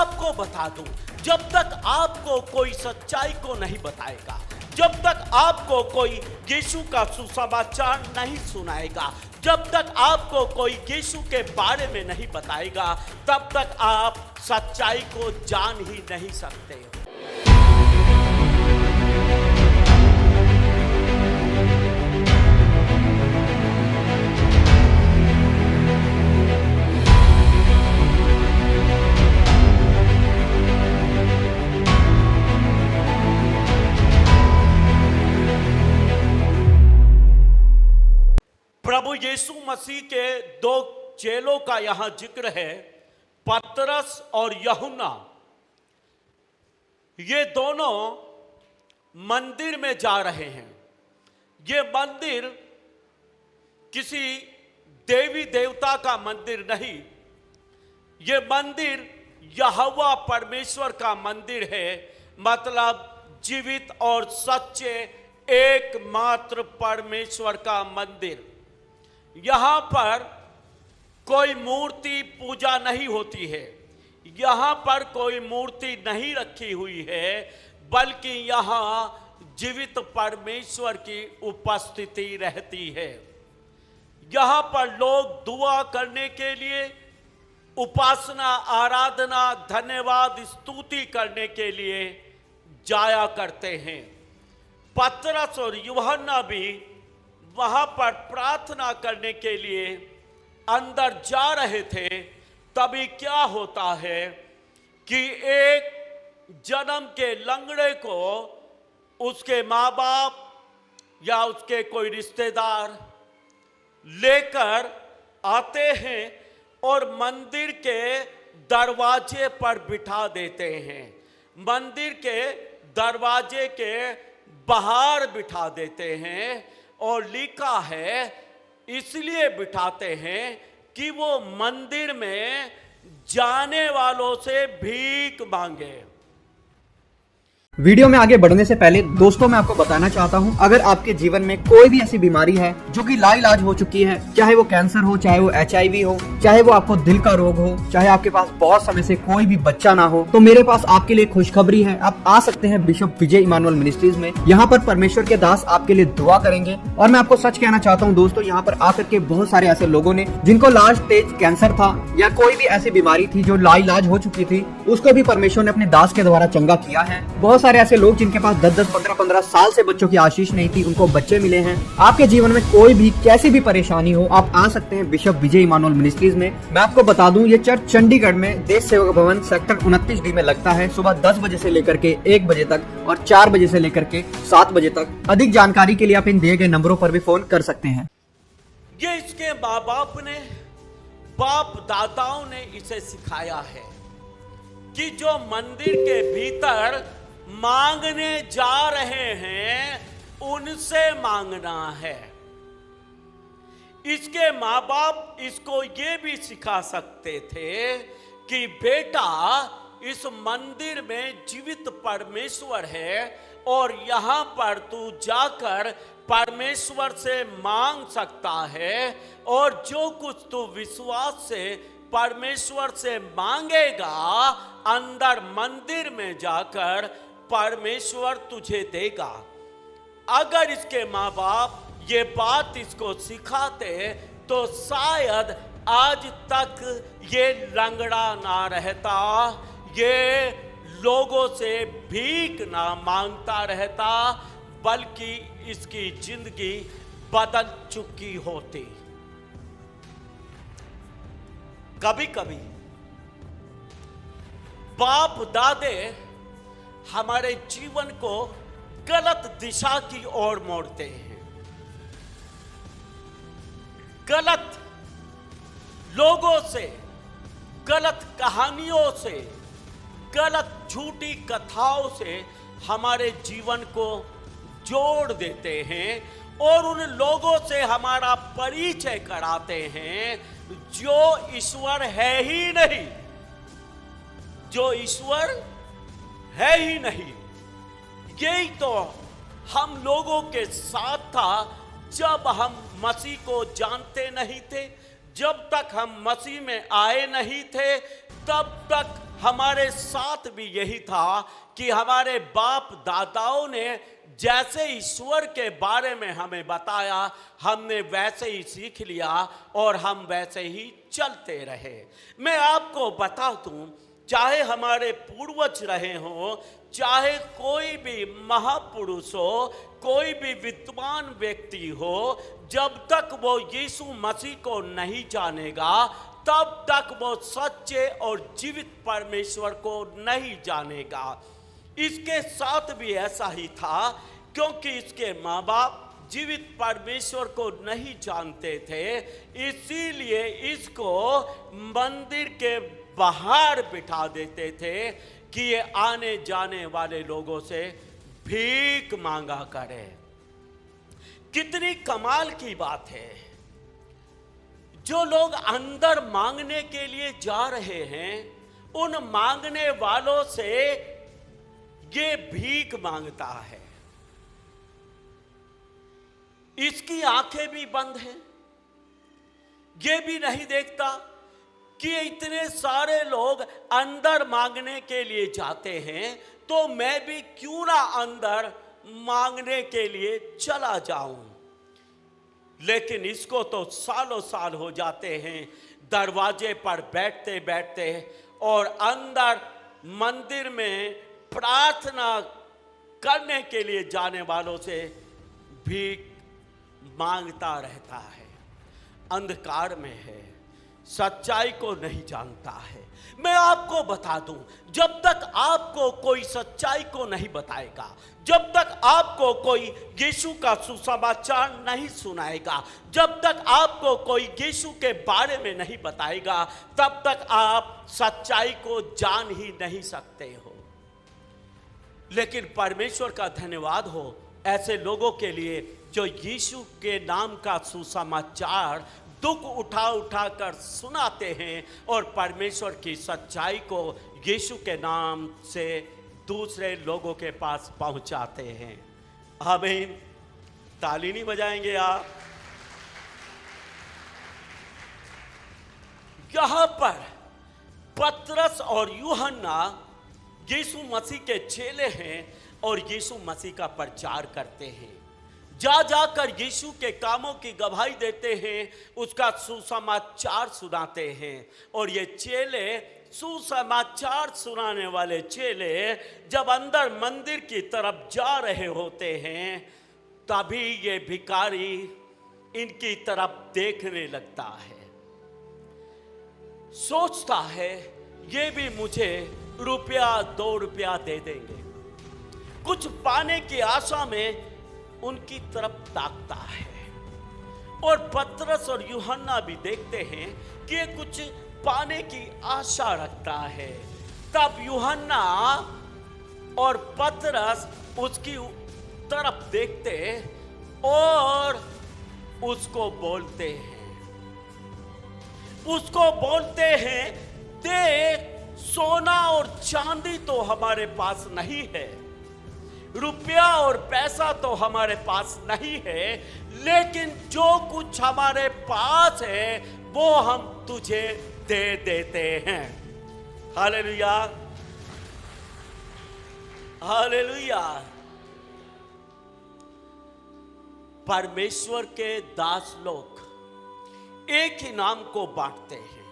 आपको बता दूं, जब तक आपको कोई सच्चाई को नहीं बताएगा, जब तक आपको कोई यीशु का सुसमाचार नहीं सुनाएगा, जब तक आपको कोई यीशु के बारे में नहीं बताएगा, तब तक आप सच्चाई को जान ही नहीं सकते। प्रभु यीशु मसीह के दो चेलों का यहां जिक्र है, पतरस और यूहन्ना। ये दोनों मंदिर में जा रहे हैं। ये मंदिर किसी देवी देवता का मंदिर नहीं, ये मंदिर यहोवा परमेश्वर का मंदिर है, मतलब जीवित और सच्चे एकमात्र परमेश्वर का मंदिर। यहां पर कोई मूर्ति पूजा नहीं होती है, यहां पर कोई मूर्ति नहीं रखी हुई है, बल्कि यहां जीवित परमेश्वर की उपस्थिति रहती है। यहां पर लोग दुआ करने के लिए, उपासना, आराधना, धन्यवाद, स्तुति करने के लिए जाया करते हैं। पतरस और यूहन्ना भी वहां पर प्रार्थना करने के लिए अंदर जा रहे थे। तभी क्या होता है कि एक जन्म के लंगड़े को उसके माँ बाप या उसके कोई रिश्तेदार लेकर आते हैं और मंदिर के दरवाजे पर बिठा देते हैं। मंदिर के दरवाजे के बाहर बिठा देते हैं और लिखा है, इसलिए बिठाते हैं कि वो मंदिर में जाने वालों से भीख मांगे। वीडियो में आगे बढ़ने से पहले दोस्तों मैं आपको बताना चाहता हूं, अगर आपके जीवन में कोई भी ऐसी बीमारी है जो कि लाइलाज हो चुकी है, चाहे वो कैंसर हो, चाहे वो HIV हो, चाहे वो आपको दिल का रोग हो, चाहे आपके पास बहुत समय से कोई भी बच्चा ना हो, तो मेरे पास आपके लिए खुशखबरी है। आप आ सकते हैं बिशप विजय इमानुअल मिनिस्ट्रीज में। यहाँ पर परमेश्वर के दास आपके लिए दुआ करेंगे। और मैं आपको सच कहना चाहता हूँ दोस्तों, यहाँ पर आकर के बहुत सारे ऐसे लोगों ने जिनको लास्ट स्टेज कैंसर था या कोई भी ऐसी बीमारी थी जो लाइलाज हो चुकी थी, उसको भी परमेश्वर ने अपने दास के द्वारा चंगा किया है। बहुत सारे ऐसे लोग जिनके पास 10-10, 15-15 साल से बच्चों की आशीष नहीं थी, उनको बच्चे मिले हैं। आपके जीवन में कोई भी कैसी भी परेशानी हो, आप आ सकते हैं बिशप विजय इमानुअल मिनिस्ट्रीज में। मैं आपको बता दूं, ये चर्च चंडीगढ़ में देश सेवक भवन सेक्टर 29D में लगता है। सुबह 10 बजे से लेकर के 1 बजे तक और 4 बजे से लेकर के 7 बजे तक। अधिक जानकारी के लिए आप इन दिए गए नंबरों पर भी फोन कर सकते हैं। ये इसके माँ बाप ने, बाप दादाओं ने इसे सिखाया है कि जो मंदिर के भीतर मांगने जा रहे हैं उनसे मांगना है। इसके माँ बाप इसको ये भी सिखा सकते थे कि बेटा, इस मंदिर में जीवित परमेश्वर है और यहां पर तू जाकर परमेश्वर से मांग सकता है, और जो कुछ तू विश्वास से परमेश्वर से मांगेगा, अंदर मंदिर में जाकर परमेश्वर तुझे देगा। अगर इसके माँ बाप ये बात इसको सिखाते तो शायद आज तक ये लंगड़ा ना रहता, ये लोगों से भीख ना मांगता रहता, बल्कि इसकी जिंदगी बदल चुकी होती। कभी कभी बाप दादे हमारे जीवन को गलत दिशा की ओर मोड़ते हैं। गलत लोगों से, गलत कहानियों से, गलत झूठी कथाओं से हमारे जीवन को जोड़ देते हैं और उन लोगों से हमारा परिचय कराते हैं जो ईश्वर है ही नहीं, जो ईश्वर है ही नहीं। यही तो हम लोगों के साथ था जब हम मसीह को जानते नहीं थे। जब तक हम मसीह में आए नहीं थे, तब तक हमारे साथ भी यही था कि हमारे बाप दादाओं ने जैसे ईश्वर के बारे में हमें बताया, हमने वैसे ही सीख लिया और हम वैसे ही चलते रहे। मैं आपको बता दूं, चाहे हमारे पूर्वज रहे हों, चाहे कोई भी महापुरुष हो, कोई भी विद्वान व्यक्ति हो, जब तक वो यीशु मसीह को नहीं जानेगा तब तक वो सच्चे और जीवित परमेश्वर को नहीं जानेगा। इसके साथ भी ऐसा ही था, क्योंकि इसके माँ बाप जीवित परमेश्वर को नहीं जानते थे, इसीलिए इसको मंदिर के बाहर बिठा देते थे कि ये आने जाने वाले लोगों से भीख मांगा करे। कितनी कमाल की बात है, जो लोग अंदर मांगने के लिए जा रहे हैं उन मांगने वालों से ये भीख मांगता है। इसकी आंखें भी बंद हैं, ये भी नहीं देखता कि इतने सारे लोग अंदर मांगने के लिए जाते हैं, तो मैं भी क्यों ना अंदर मांगने के लिए चला जाऊं। लेकिन इसको तो सालों साल हो जाते हैं दरवाजे पर बैठते बैठते, और अंदर मंदिर में प्रार्थना करने के लिए जाने वालों से भीख मांगता रहता है। अंधकार में है, सच्चाई को नहीं जानता है। मैं आपको बता दूं, जब तक आपको कोई सच्चाई को नहीं बताएगा, जब तक आपको कोई यीशु का सुसमाचार नहीं सुनाएगा, जब तक आपको कोई यीशु के बारे में नहीं बताएगा, तब तक आप सच्चाई को जान ही नहीं सकते हो। लेकिन परमेश्वर का धन्यवाद हो ऐसे लोगों के लिए जो यीशु के नाम का सुसमाचार दुख उठा उठा कर सुनाते हैं और परमेश्वर की सच्चाई को यीशु के नाम से दूसरे लोगों के पास पहुंचाते हैं। आमीन। ताली नहीं बजाएंगे आप? यहां पर पतरस और यूहन्ना यीशु मसीह के चेले हैं और यीशु मसीह का प्रचार करते हैं। जा जाकर यीशु के कामों की गवाही देते हैं, उसका सुसमाचार सुनाते हैं। और ये चेले, सुसमाचार सुनाने वाले चेले, जब अंदर मंदिर की तरफ जा रहे होते हैं, तभी ये भिखारी इनकी तरफ देखने लगता है, सोचता है ये भी मुझे रुपया 2 रुपया दे देंगे। कुछ पाने की आशा में उनकी तरफ ताकता है। और पतरस और यूहन्ना भी देखते हैं कि ये कुछ पाने की आशा रखता है। तब यूहन्ना और पतरस उसकी तरफ देखते और उसको बोलते हैं, देख, सोना और चांदी तो हमारे पास नहीं है, रुपया और पैसा तो हमारे पास नहीं है, लेकिन जो कुछ हमारे पास है वो हम तुझे दे देते हैं। Hallelujah, hallelujah. परमेश्वर के दास लोग एक ही नाम को बांटते हैं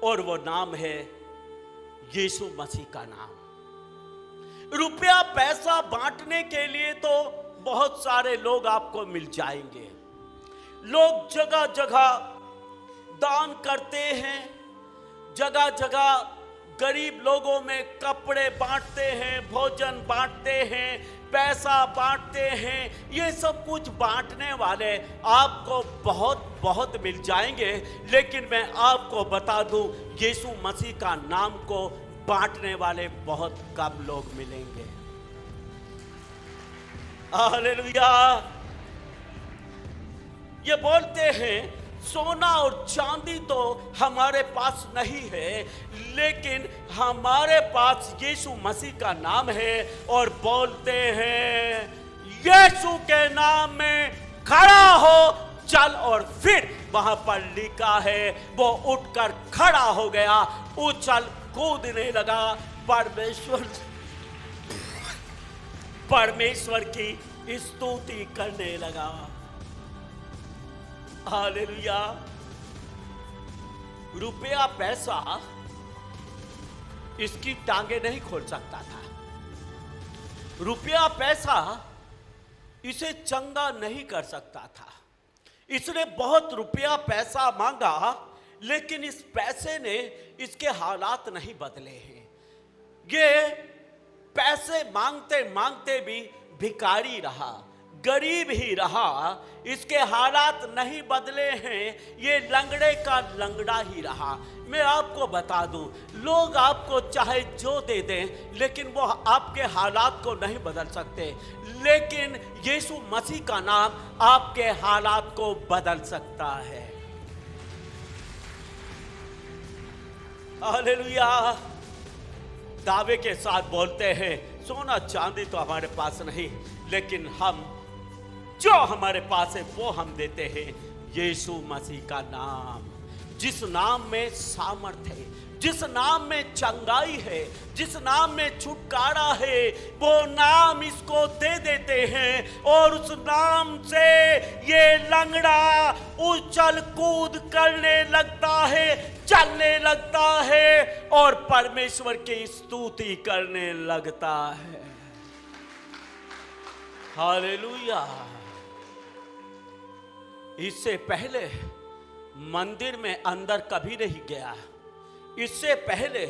और वो नाम है यीशु मसीह का नाम। रुपया पैसा बांटने के लिए तो बहुत सारे लोग आपको मिल जाएंगे। लोग जगह जगह दान करते हैं, जगह जगह गरीब लोगों में कपड़े बांटते हैं, भोजन बांटते हैं, पैसा बांटते हैं। ये सब कुछ बांटने वाले आपको बहुत बहुत मिल जाएंगे, लेकिन मैं आपको बता दूं, यीशु मसीह का नाम को बांटने वाले बहुत कम लोग मिलेंगे। हालेलुया। ये बोलते हैं सोना और चांदी तो हमारे पास नहीं है, लेकिन हमारे पास यीशु मसीह का नाम है। और बोलते हैं यीशु के नाम में खड़ा हो, चल। और फिर वहां पर लिखा है वो उठकर खड़ा हो गया, उछल कूदने लगा, परमेश्वर की स्तुति करने लगा। हालेलुया। रुपया पैसा इसकी टांगे नहीं खोल सकता था। रुपया पैसा इसे चंगा नहीं कर सकता था। इसने बहुत रुपया पैसा मांगा, लेकिन इस पैसे ने इसके हालात नहीं बदले हैं। ये पैसे मांगते मांगते भी भिखारी रहा, गरीब ही रहा, इसके हालात नहीं बदले हैं। ये लंगड़े का लंगड़ा ही रहा। मैं आपको बता दूं, लोग आपको चाहे जो दे दें, लेकिन वो आपके हालात को नहीं बदल सकते। लेकिन यीशु मसीह का नाम आपके हालात को बदल सकता है। हालेलुया। दावे के साथ बोलते हैं, सोना चांदी तो हमारे पास नहीं, लेकिन हम जो हमारे पास है वो हम देते हैं यीशु मसीह का नाम। जिस नाम में सामर्थ है, जिस नाम में चंगाई है, जिस नाम में छुटकारा है, वो नाम इसको दे देते हैं। और उस नाम से ये लंगड़ा उछल कूद करने लगता है, चलने लगता है और परमेश्वर की स्तुति करने लगता है। हालेलुया। इससे पहले मंदिर में अंदर कभी नहीं गया। इससे पहले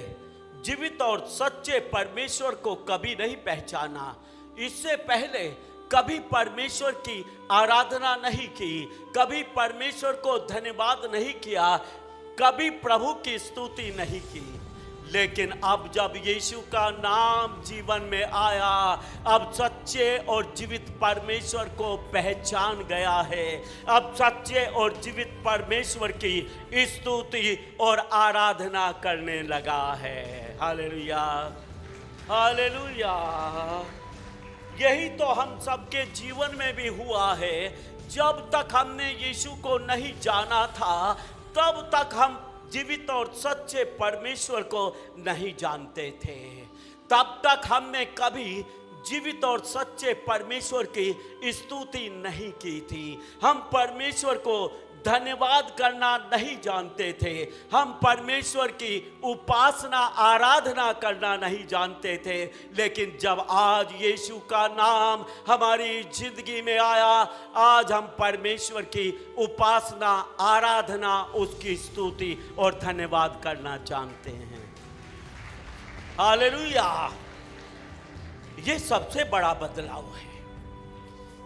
जीवित और सच्चे परमेश्वर को कभी नहीं पहचाना। इससे पहले कभी परमेश्वर की आराधना नहीं की, कभी परमेश्वर को धन्यवाद नहीं किया, कभी प्रभु की स्तुति नहीं की। लेकिन अब जब यीशु का नाम जीवन में आया, अब सच्चे और जीवित परमेश्वर को पहचान गया है। अब सच्चे और जीवित परमेश्वर की स्तुति और आराधना करने लगा है। Hallelujah, hallelujah. यही तो हम सबके जीवन में भी हुआ है। जब तक हमने यीशु को नहीं जाना था, तब तक हम जीवित और सच्चे परमेश्वर को नहीं जानते थे। तब तक हमने कभी जीवित और सच्चे परमेश्वर की स्तुति नहीं की थी। हम परमेश्वर को धन्यवाद करना नहीं जानते थे। हम परमेश्वर की उपासना आराधना करना नहीं जानते थे। लेकिन जब आज यीशु का नाम हमारी जिंदगी में आया, आज हम परमेश्वर की उपासना आराधना, उसकी स्तुति और धन्यवाद करना जानते हैं। हालेलुया। ये सबसे बड़ा बदलाव है।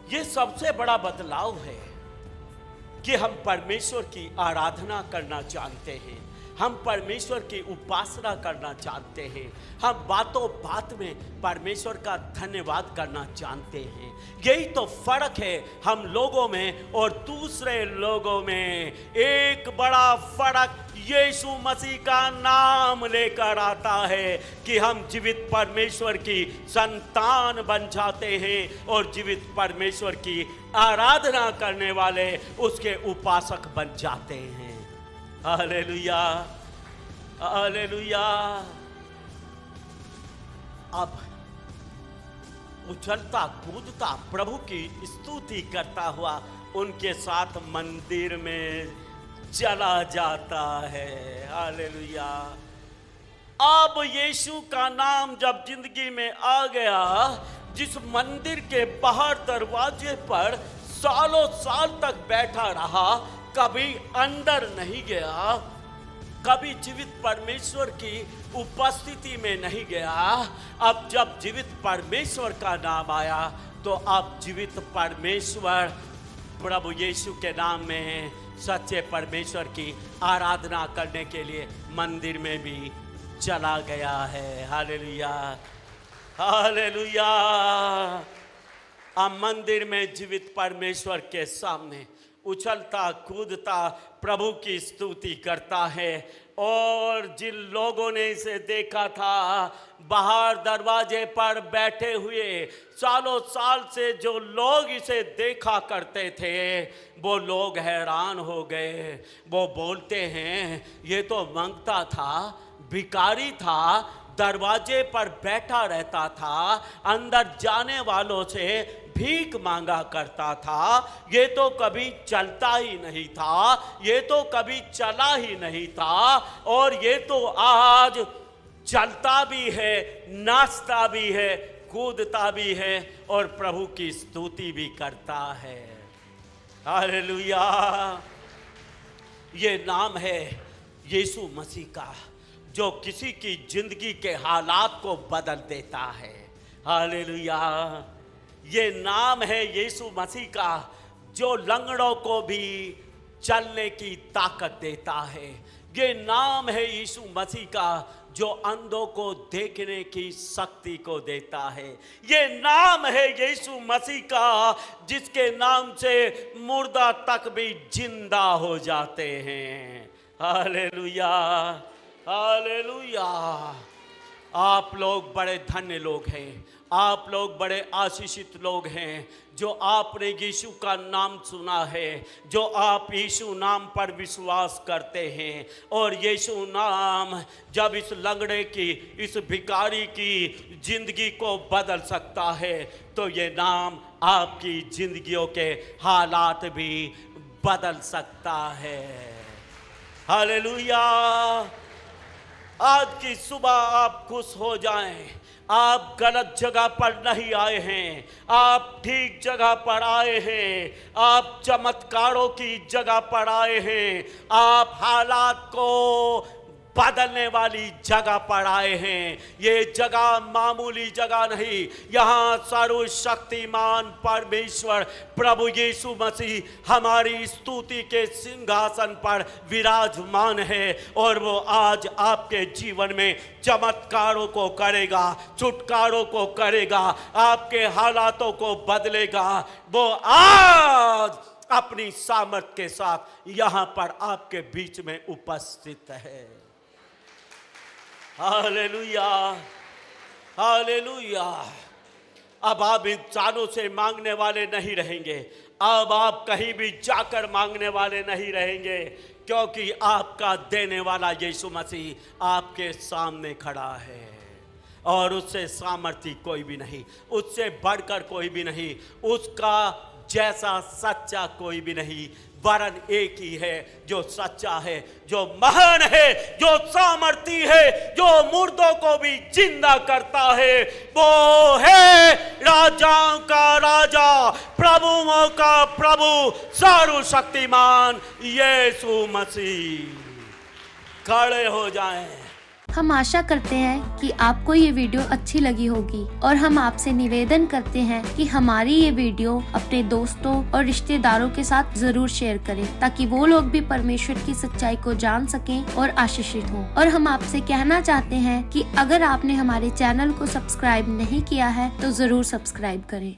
ये सबसे बड़ा बदलाव है कि हम परमेश्वर की आराधना करना जानते हैं। हम परमेश्वर की उपासना करना जानते हैं। हम बातों बात में परमेश्वर का धन्यवाद करना जानते हैं। यही तो फर्क है हम लोगों में और दूसरे लोगों में। एक बड़ा फर्क यीशु मसीह का नाम लेकर आता है कि हम जीवित परमेश्वर की संतान बन जाते हैं और जीवित परमेश्वर की आराधना करने वाले उसके उपासक बन जाते हैं। Hallelujah, hallelujah. अब उछलता कूदता प्रभु की स्तुति करता हुआ उनके साथ मंदिर में चला जाता है। हालेलुया। अब यीशु का नाम जब जिंदगी में आ गया, जिस मंदिर के बाहर दरवाजे पर सालों साल तक बैठा रहा, कभी अंदर नहीं गया, कभी जीवित परमेश्वर की उपस्थिति में नहीं गया, अब जब जीवित परमेश्वर का नाम आया तो अब जीवित परमेश्वर प्रभु यीशु के नाम में सच्चे परमेश्वर की आराधना करने के लिए मंदिर में भी चला गया है। Hallelujah, hallelujah. अब मंदिर में जीवित परमेश्वर के सामने उछलता कूदता प्रभु की स्तुति करता है। और जिन लोगों ने इसे देखा था, बाहर दरवाजे पर बैठे हुए सालों साल से जो लोग इसे देखा करते थे, वो लोग हैरान हो गए। वो बोलते हैं, ये तो मांगता था भिखारी था, दरवाजे पर बैठा रहता था, अंदर जाने वालों से भीख मांगा करता था। ये तो कभी चलता ही नहीं था, ये तो कभी चला ही नहीं था, और ये तो आज चलता भी है, नाचता भी है, कूदता भी है और प्रभु की स्तुति भी करता है। हालेलुया। ये नाम है यीशु मसीह का, जो किसी की जिंदगी के हालात को बदल देता है। हालेलुया। ये नाम है यीशु मसीह का, जो लंगड़ों को भी चलने की ताकत देता है। ये नाम है यीशु मसीह का, जो अंधों को देखने की शक्ति को देता है। ये नाम है यीशु मसीह का, जिसके नाम से मुर्दा तक भी जिंदा हो जाते हैं। Hallelujah, hallelujah. आप लोग बड़े धन्य लोग हैं, आप लोग बड़े आशीषित लोग हैं, जो आपने यीशु का नाम सुना है, जो आप यीशु नाम पर विश्वास करते हैं। और यीशु नाम जब इस लंगड़े की, इस भिखारी की जिंदगी को बदल सकता है, तो ये नाम आपकी जिंदगियों के हालात भी बदल सकता है। हालेलुया। आज की सुबह आप खुश हो जाएं। आप गलत जगह पर नहीं आए हैं, आप ठीक जगह पर आए हैं, आप चमत्कारों की जगह पर आए हैं, आप हालात को बदलने वाली जगह पर आए हैं। ये जगह मामूली जगह नहीं, यहाँ सर्वशक्तिमान परमेश्वर प्रभु यीशु मसीह हमारी स्तुति के सिंहासन पर विराजमान है, और वो आज आपके जीवन में चमत्कारों को करेगा, छुटकारों को करेगा, आपके हालातों को बदलेगा। वो आज अपनी सामर्थ के साथ यहाँ पर आपके बीच में उपस्थित है। Hallelujah, hallelujah. अब आप इंसानों से मांगने वाले नहीं रहेंगे, अब आप कहीं भी जाकर मांगने वाले नहीं रहेंगे, क्योंकि आपका देने वाला यीशु मसीह आपके सामने खड़ा है, और उससे सामर्थी कोई भी नहीं, उससे बढ़कर कोई भी नहीं, उसका जैसा सच्चा कोई भी नहीं, वरन एक ही है जो सच्चा है, जो महान है, जो सामर्थी है, जो मुर्दों को भी जिंदा करता है। वो है राजाओं का राजा, प्रभुओं का प्रभु, सर्वशक्तिमान यीशु मसीह। खड़े हो जाएं। हम आशा करते हैं कि आपको ये वीडियो अच्छी लगी होगी, और हम आपसे निवेदन करते हैं कि हमारी ये वीडियो अपने दोस्तों और रिश्तेदारों के साथ जरूर शेयर करें, ताकि वो लोग भी परमेश्वर की सच्चाई को जान सकें और आशीषित हों। और हम आपसे कहना चाहते हैं कि अगर आपने हमारे चैनल को सब्सक्राइब नहीं किया है तो जरूर सब्सक्राइब करें।